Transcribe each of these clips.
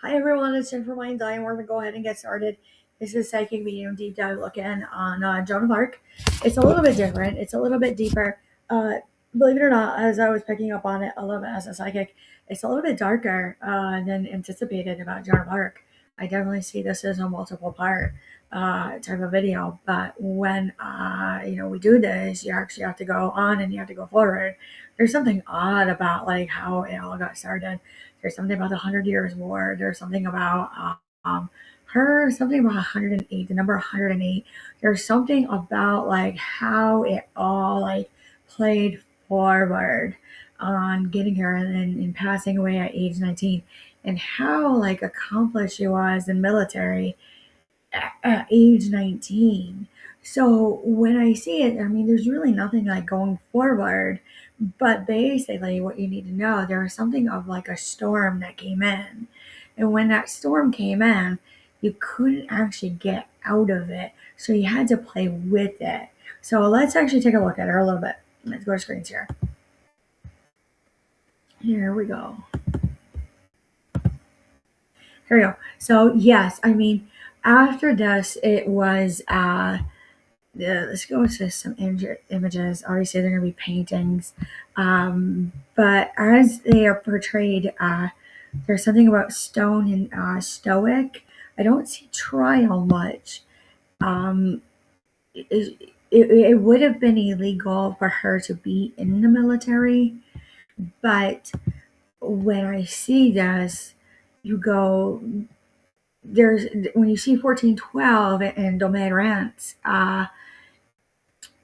Hi everyone, it's Jen from Mind Eye, and we're gonna go ahead and get started. This is psychic medium deep dive looking on Joan of Arc. It's a little bit different. It's a little bit deeper. Uh, Believe it or not, as I was picking up on it a little bit as a psychic, it's a little bit darker than anticipated about Joan of Arc. I definitely see this as a multiple part type of video, but when we do this, you actually have to go on and you have to go forward. There's something odd about like how it all got started. There's something about the 100 Years' War. There's something about something about 108, the number 108. There's something about like how it all like played forward on getting her and passing away at age 19, and how like accomplished she was in military at age 19. So when I see it, I mean, there's really nothing like going forward, but basically, what you need to know, there was something of like a storm that came in. And when that storm came in, you couldn't actually get out of it. So you had to play with it. So let's actually take a look at her a little bit. Let's go to screens here. Here we go. Here we go. So yes, I mean, after this, it was let's go into some images. Obviously, they're going to be paintings, but as they are portrayed, there's something about stone and stoic. I don't see trial much. Um, it would have been illegal for her to be in the military, but when I see this, you go there's when you see 1412 and Domain Rents,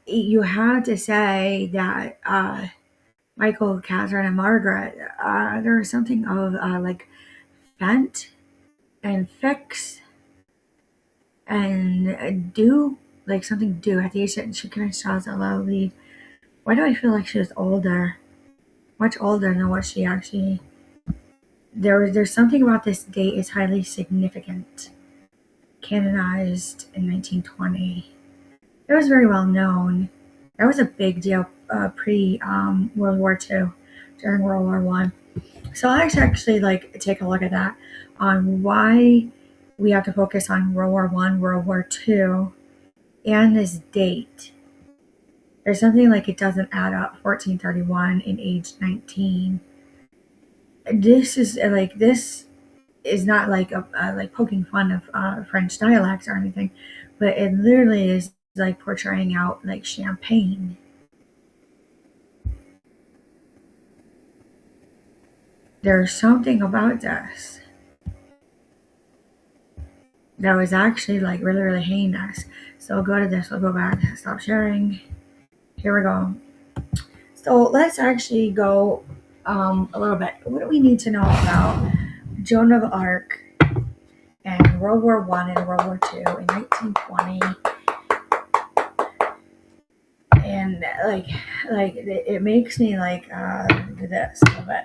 you had to say that Michael, Catherine, and Margaret, there was something of like vent and fix and do, like something do at the age that she kind of shows a low lead. Why do I feel like she was older, much older than what she actually? There's something about this date is highly significant. Canonized in 1920. It was very well known. That was a big deal pre World War II, during World War One. So let's actually like take a look at that on why we have to focus on World War One, World War Two, and this date. There's something like it doesn't add up. 1431 and age 19. This is not like like poking fun of French dialects or anything, but it literally is like portraying out like champagne. There's something about this that was actually like really, really heinous. So we'll go to this, we'll go back, stop sharing. Here we go. So let's actually go a little bit. What do we need to know about Joan of Arc and World War One and World War Two in 1920? And like it makes me like do this a little bit.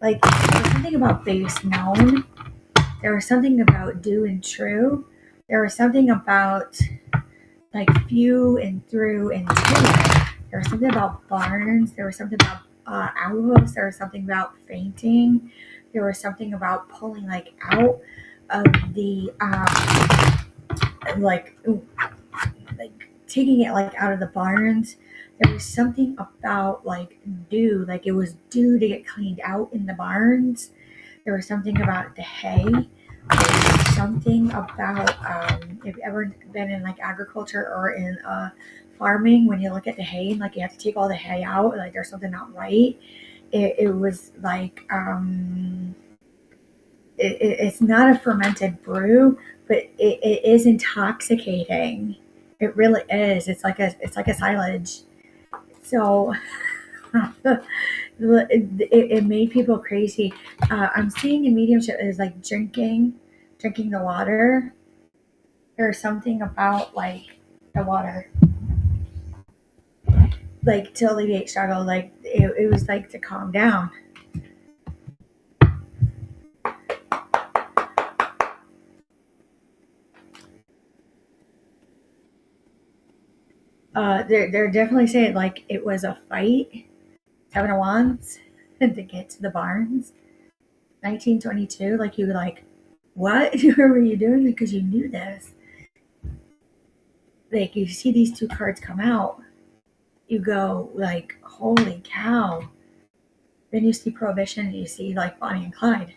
Like there's something about base known. There was something about do and true. There was something about like few and through and to. There was something about barns. There was something about owls. There was something about fainting. There was something about pulling like out of the like taking it like out of the barns. There was something about like dew, like it was due to get cleaned out in the barns. There was something about the hay. There was something about if you've ever been in like agriculture or in farming, when you look at the hay and like you have to take all the hay out, like there's something not right. It was like it's not a fermented brew, but it is intoxicating. It really is. It's like a silage. So it made people crazy. I'm seeing in mediumship is like drinking the water. There's something about like the water, like to alleviate struggle. Like it was like to calm down. They're definitely saying like it was a fight, Seven of Wands, to get to the barns. 1922, like you were like, what? What were you doing? Because you knew this. Like you see these two cards come out, you go like, holy cow. Then you see Prohibition, and you see like Bonnie and Clyde.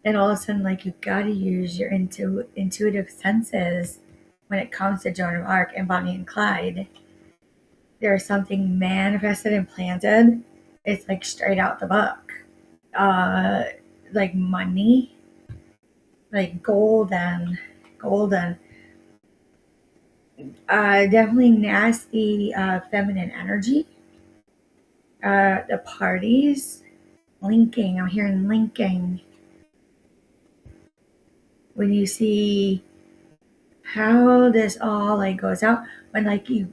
And all of a sudden, like you gotta use your intuitive senses when it comes to Joan of Arc and Bonnie and Clyde. There's something manifested and planted. It's like straight out the book. Uh, like money, like golden. Definitely nasty feminine energy. The parties, linking. I'm hearing linking. When you see how this all like goes out, when like you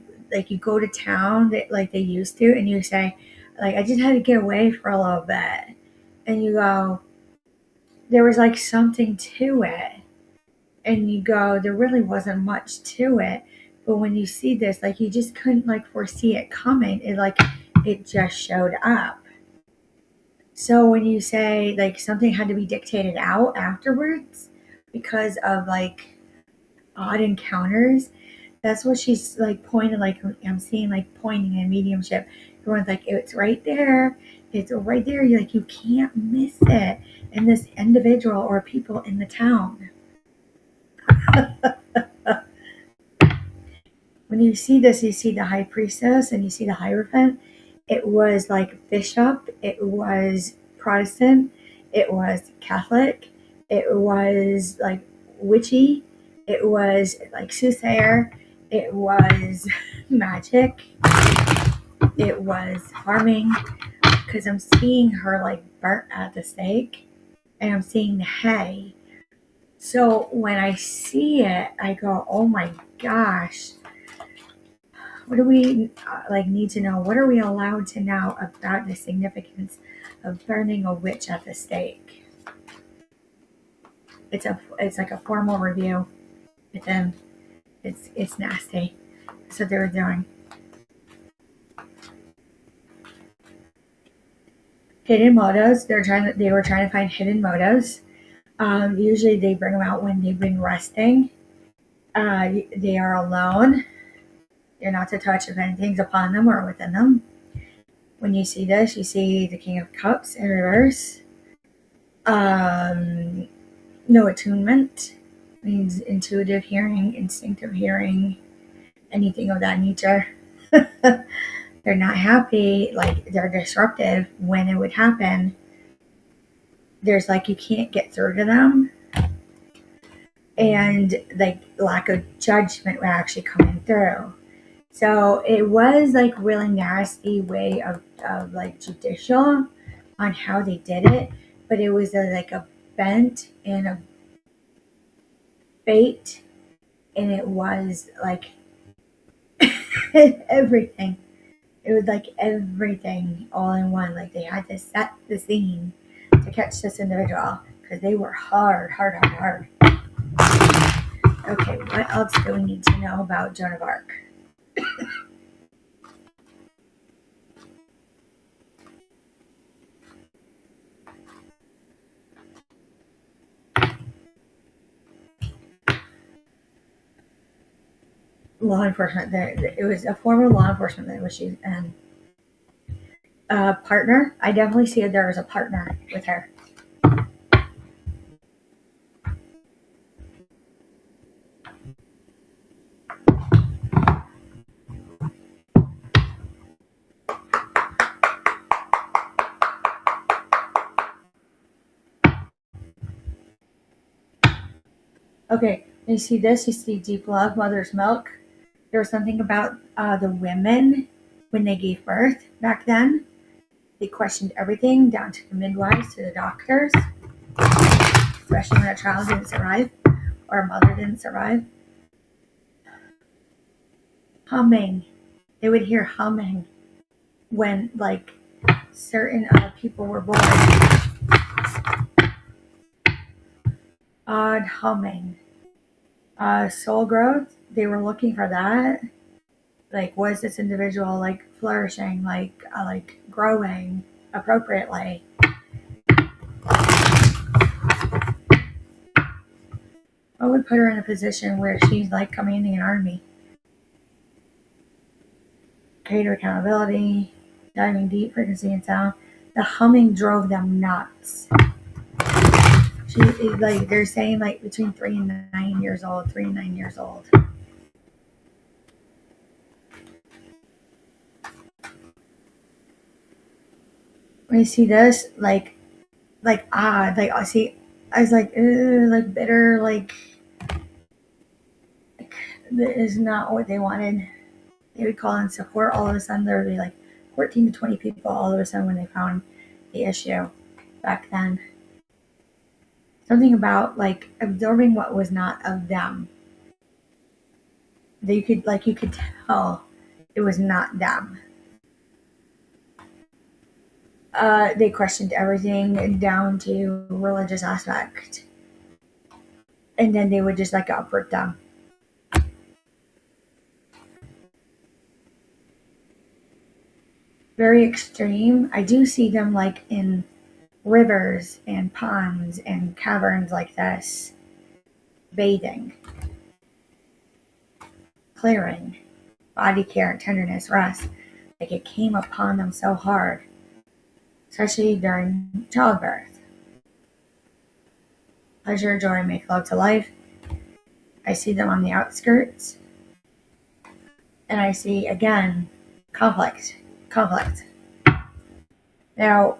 go to town that like they used to, and you say, like, I just had to get away for a little bit, and you go, there was like something to it, and you go, there really wasn't much to it, but when you see this, like you just couldn't like foresee it coming. It just showed up. So when you say like something had to be dictated out afterwards because of like odd encounters, that's what she's like pointing. Like I'm seeing like pointing in mediumship. Everyone's like, it's right there. It's right there. You're like, you can't miss it. And this individual or people in the town. When you see this, you see the high priestess and you see the Hierophant. It was like bishop. It was Protestant. It was Catholic. It was like witchy. It was like soothsayer. It was magic. It was harming, because I'm seeing her like burnt at the stake, and I'm seeing the hay. So when I see it, I go, oh my gosh, what do we like need to know? What are we allowed to know about the significance of burning a witch at the stake? It's like a formal review with them. It's nasty. That's what they were doing. Hidden motives. They were trying to find hidden motives. Usually they bring them out when they've been resting. They are alone. They're not to touch if anything's upon them or within them. When you see this, you see the King of Cups in reverse. No attunement means intuitive hearing, instinctive hearing, anything of that nature. They're not happy, like they're disruptive when it would happen. There's like you can't get through to them, and like lack of judgment were actually coming through. So it was like really nasty way of like judicial on how they did it, but it was like a bent and a bait, and it was like everything. It was like everything all in one. Like they had to set the scene to catch this individual because they were hard. Okay, what else do we need to know about Joan of Arc? Law enforcement. It was a former law enforcement that was she and partner. I definitely see it there as a partner with her. Okay, you see this. You see deep love, mother's milk. There was something about the women when they gave birth back then. They questioned everything down to the midwives, to the doctors, especially when a child didn't survive or a mother didn't survive. Humming. They would hear humming when like certain people were born. Odd humming. Soul growth. They were looking for that. Like, was this individual like flourishing, like growing appropriately? What would put her in a position where she's like commanding an army? Greater accountability, diving deep, frequency and sound. The humming drove them nuts. She like they're saying like between 3 and 9 years old, 3 and 9 years old. When you see this, like odd, like I was like, like bitter, like that is not what they wanted. They would call in support. All of a sudden, there would be like 14 to 20 people all of a sudden when they found the issue back then. Something about like absorbing what was not of them. That you could tell it was not them. They questioned everything down to religious aspect. And then they would just like uproot them. Very extreme. I do see them like in rivers and ponds and caverns like this, bathing, clearing, body care, tenderness, rest. Like it came upon them so hard, especially during childbirth. Pleasure, joy, make love to life. I see them on the outskirts. And I see, again, conflict. Now,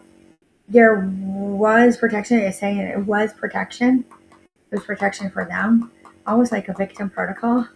there was protection. It's saying it was protection. It was protection for them. Almost like a victim protocol.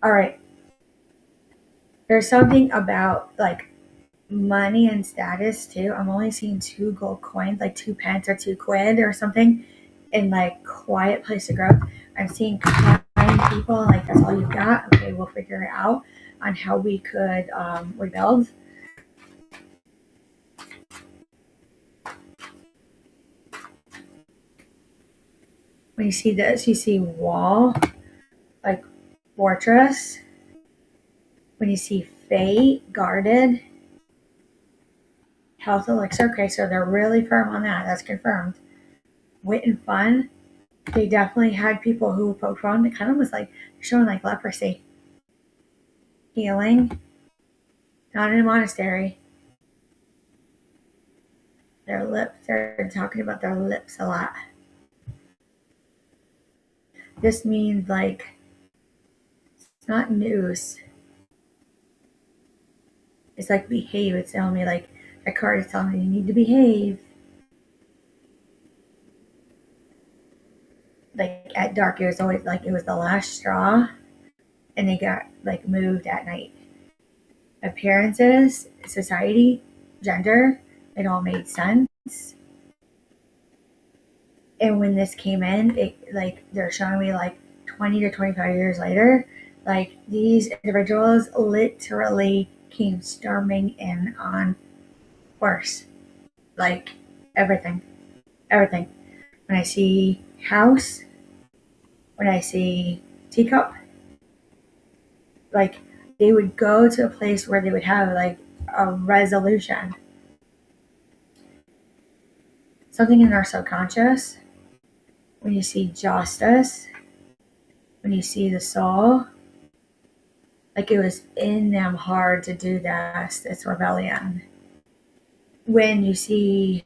All right. There's something about like money and status too. I'm only seeing 2 gold coins, like 2 pence or 2 quid or something, in like quiet place of growth. I'm seeing kind people like that's all you got. Okay, we'll figure it out on how we could rebuild. When you see this, you see wall, like fortress. When you see fate, guarded, health elixir. Okay, so they're really firm on that. That's confirmed. Wit and fun. They definitely had people who poked fun. It kind of was like showing like leprosy. Healing. Not in a monastery. Their lips. They're talking about their lips a lot. This means like it's not news. It's like behave. It's telling me like a card is telling me you need to behave. Like at dark, it was always like it was the last straw, and they got like moved at night. Appearances, society, gender, it all made sense. And when this came in, it like they're showing me like 20 to 25 years later, like these individuals literally came storming in on horse, like everything. When I see house, when I see teacup, like they would go to a place where they would have like a resolution. Something in our subconscious. When you see justice, when you see the soul, like it was in them hard to do this. It's rebellion. When you see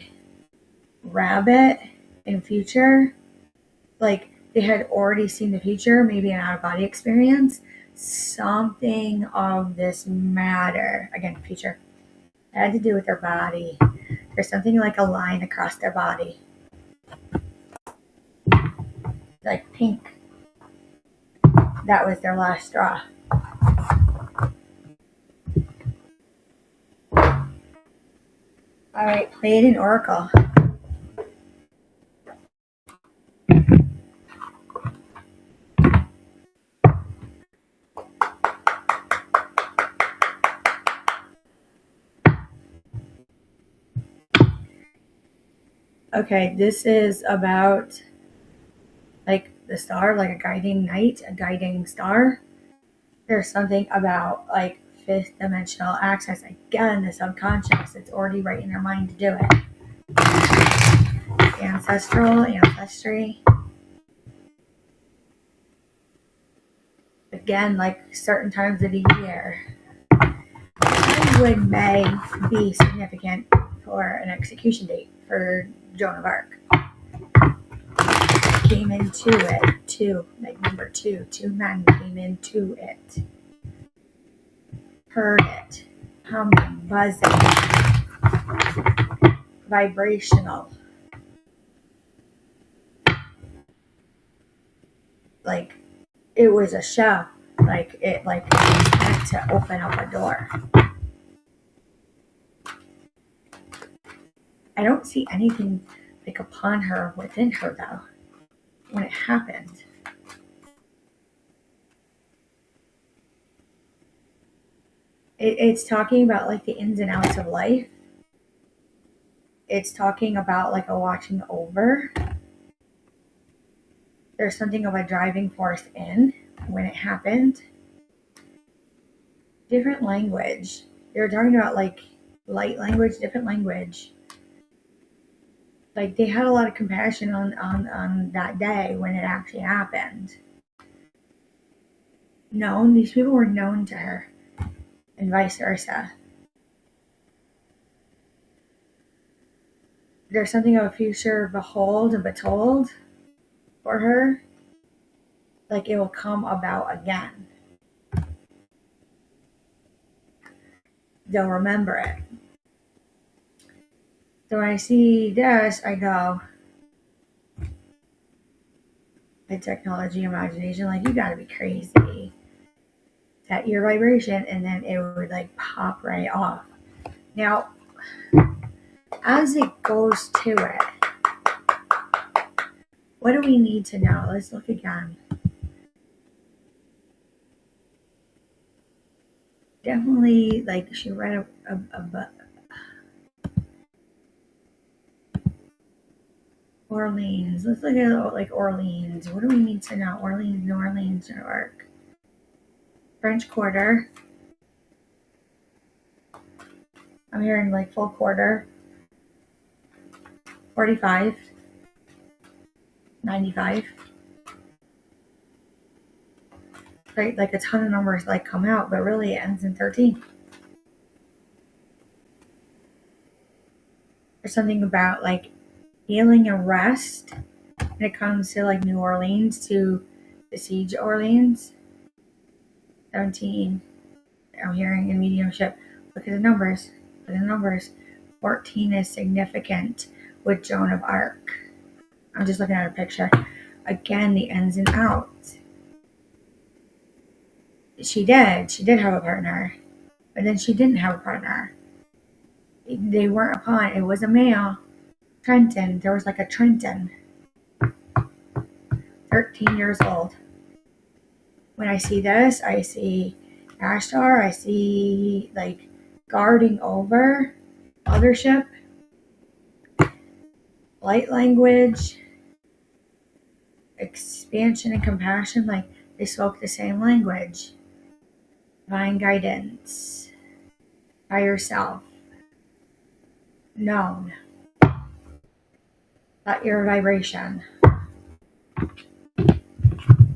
rabbit in future, like they had already seen the future, maybe an out-of-body experience, something of this matter, again, future, it had to do with their body. There's something like a line across their body. Like pink. That was their last straw. All right, played an oracle. Okay, this is about like the star, like a guiding light, a guiding star. There's something about like fifth dimensional access. Again, the subconscious, it's already right in their mind to do it. Ancestral, ancestry. Again, like certain times of the year. Would May be significant for an execution date for Joan of Arc? Came into it, two, like number two. Two men came into it. Heard it. Humming, buzzing, vibrational. Like it was a show. Like it meant to open up a door. I don't see anything like upon her within her though when it happened. It's talking about like the ins and outs of life. It's talking about like a watching over. There's something of a driving force in when it happened. Different language. They were talking about like light language, different language. Like they had a lot of compassion on that day when it actually happened. Known, these people were known to her, and vice versa. There's something of a future behold and betold for her. Like it will come about again. They'll remember it. So when I see this, I go, the technology, imagination, like you gotta be crazy. Set your vibration, and then it would like pop right off. Now, as it goes to it, what do we need to know? Let's look again. Definitely, like she read a book. Orleans. Let's look at like Orleans. What do we need to know? Orleans, New Orleans, New York. French Quarter. I'm hearing like full quarter. 45. 95. Right, like a ton of numbers like come out, but really it ends in 13. There's something about like healing and rest when it comes to like New Orleans to besiege Orleans. 17. I'm hearing in mediumship. Look at the numbers. Look at the numbers. 14 is significant with Joan of Arc. I'm just looking at her picture. Again, the ins and outs. She did have a partner, but then she didn't have a partner. They weren't upon. It was a male. Trenton. There was like a Trenton. 13 years old. When I see this, I see Ashtar. I see like guarding over, mothership, light language, expansion and compassion. Like they spoke the same language. Divine guidance. Higher self. Known. Set your vibration.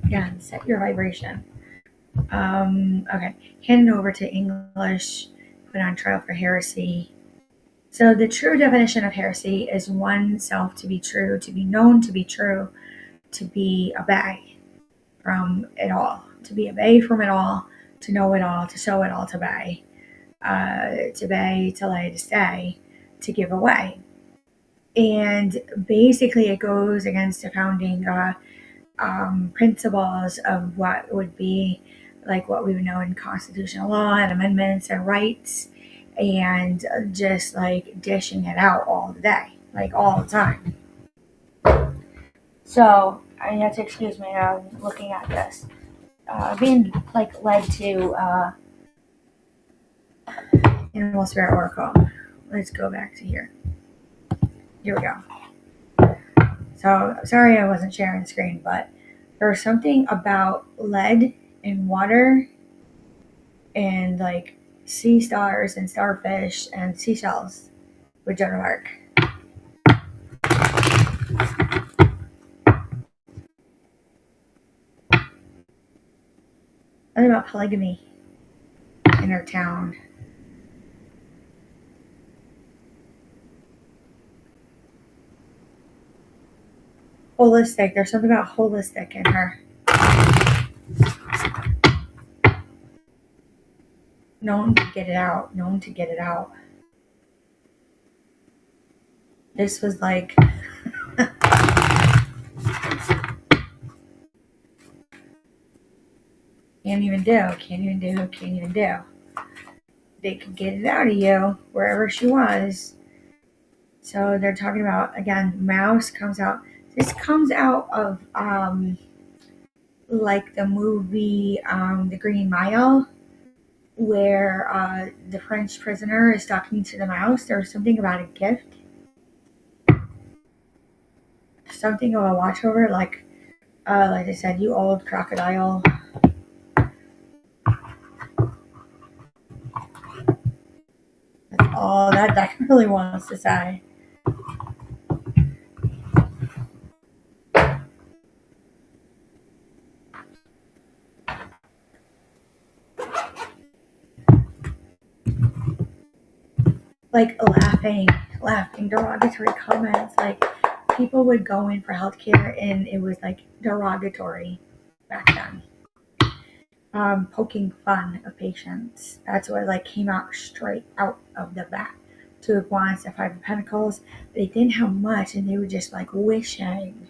Again, set your vibration. Okay. Hand it over to English. Put on trial for heresy. So the true definition of heresy is oneself to be true, to be known to be true, to be obey from it all, to be obey from it all, to know it all, to show it all, to obey, to lay, to stay, to give away. And basically it goes against the founding principles of what would be like what we would know in constitutional law and amendments and rights, and just like dishing it out all the day, like all the time. So I have to excuse me, I'm looking at this. Being like led to Animal Spirit Oracle. Let's go back to here. Here we go. So sorry I wasn't sharing the screen, but there was something about lead and water and like sea stars and starfish and seashells with Joan of Arc. What about polygamy in our town? Holistic. There's something about holistic in her. Known to get it out. Known to get it out. This was like can't even do. They could get it out of you wherever she was. So they're talking about again, mouse comes out. This comes out of like the movie The Green Mile, where the French prisoner is talking to the mouse. There was something about a gift, something of a watchover, like I said, you old crocodile. That's all that really wants to say. Like laughing, derogatory comments. Like people would go in for healthcare and it was like derogatory back then. Poking fun of patients. That's what like came out straight out of the bat. Two of Wands, the Five of Pentacles. They didn't have much and they were just like wishing.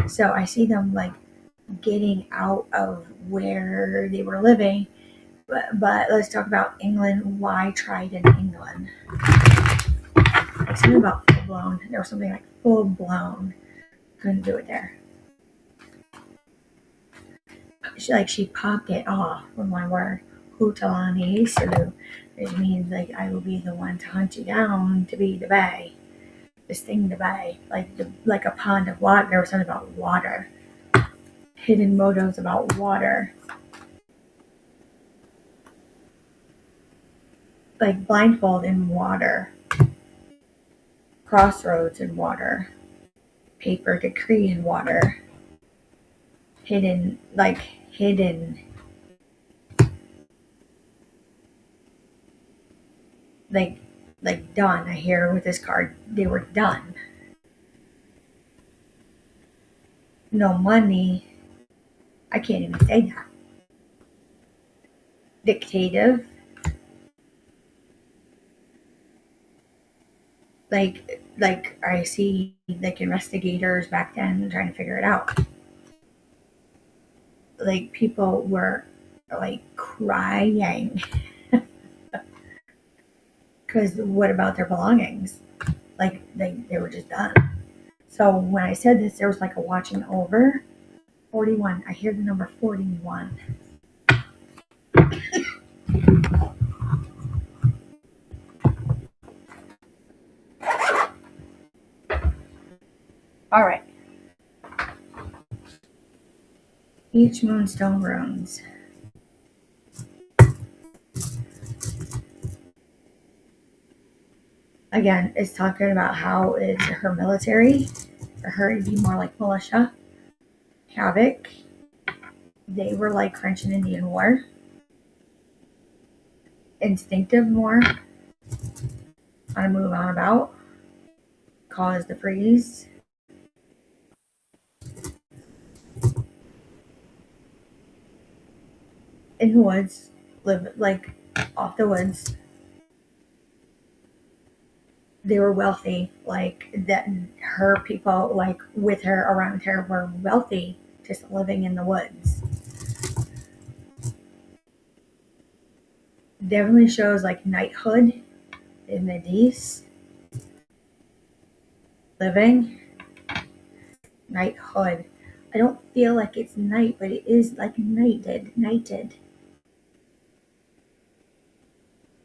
So I see them like getting out of where they were living. But let's talk about England. Why tried in England? Like something about full blown. There was something like full blown. Couldn't do it there. She popped it off with one word. Hutalani Salu. Which means like I will be the one to hunt you down to be the bay. To sting the bay. Like a pond of water. There was something about water. Hidden motives about water. Like blindfold in water. Crossroads in water. Paper decree in water. Hidden. Like done. I hear with this card they were done. No money. I can't even say that. Dictative. Like I see like investigators back then trying to figure it out. Like people were like crying because what about their belongings? Like they were just done. So when I said this, there was like a watching over. 41. I hear the number 41. All right. Each moonstone runes. Again, it's talking about how it's her military. For her, it'd be more like militia. Havoc. They were like French and Indian War. Instinctive more. On a move on about. Cause the freeze. In the woods. Live like off the woods. They were wealthy, like that her people like with her around her were wealthy, just living in the woods. Definitely shows like knighthood in the East. Living knighthood. I don't feel like it's knight, but it is like knighted.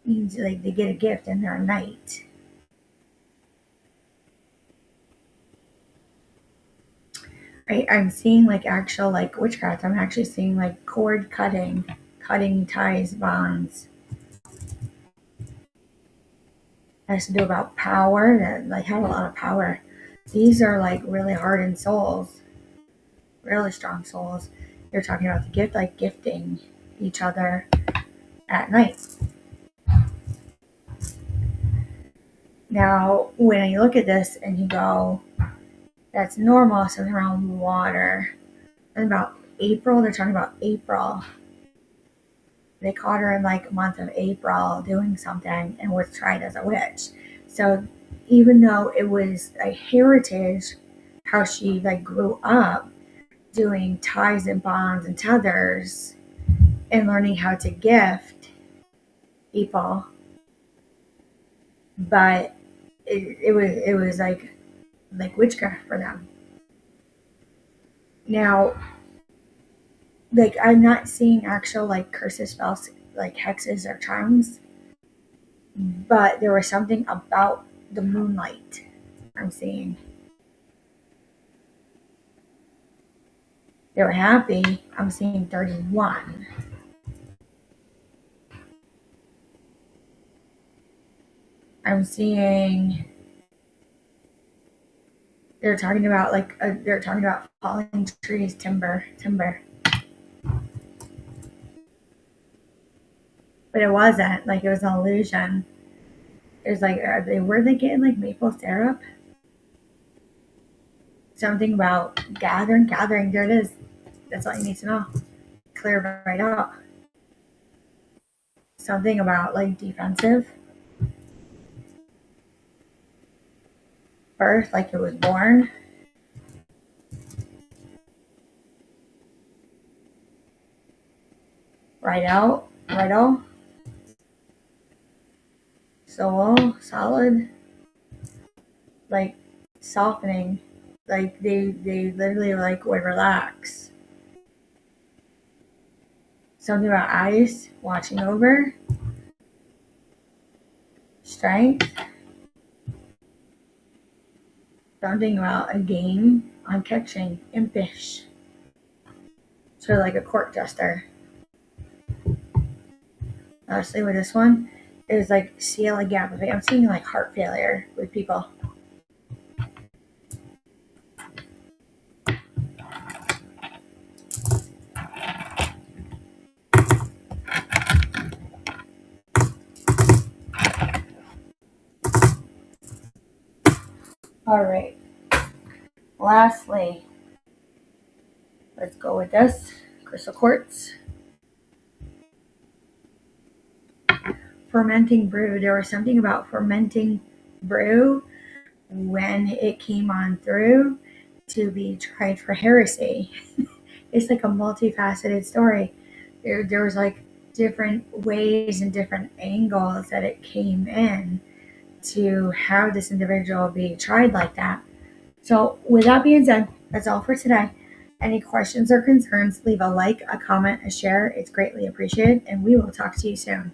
Means like they get a gift and they're a knight. right? I'm seeing like actual like witchcraft. I'm actually seeing like cord cutting, cutting ties, bonds. It has to do about power that like have a lot of power. These are like really hardened souls, really strong souls. You're talking about the gift, like gifting each other at night. Now, when you look at this and you go, that's normal, something around water. And about April, they're talking about April. They caught her in like month of April doing something and was tried as a witch. So even though it was a heritage, how she like grew up doing ties and bonds and tethers and learning how to gift people, but it was like witchcraft for them. Now, like I'm not seeing actual like curses, spells, like hexes or charms, but there was something about the moonlight I'm seeing. They were happy. I'm seeing 31. I'm seeing they're talking about falling trees, timber. But it wasn't like it was an illusion. It was like were they getting like maple syrup? Something about gathering. There it is. That's all you need to know. Clear it right out. Something about like defensive birth, like it was born. Right out. Soul, solid, like softening. Like they literally like would relax. Something about ice, watching over, strength. Something about a game on catching, impish. Sort of like a court jester. Honestly, with this one, it was like seal a gap. I'm seeing like heart failure with people. All right. Lastly, let's go with this crystal quartz. Fermenting brew. There was something about fermenting brew when it came on through to be tried for heresy. It's like a multifaceted story. There was like different ways and different angles that it came in to have this individual be tried like that. So, with that being said, that's all for today. Any questions or concerns, leave a like, a comment, a share. It's greatly appreciated, and we will talk to you soon.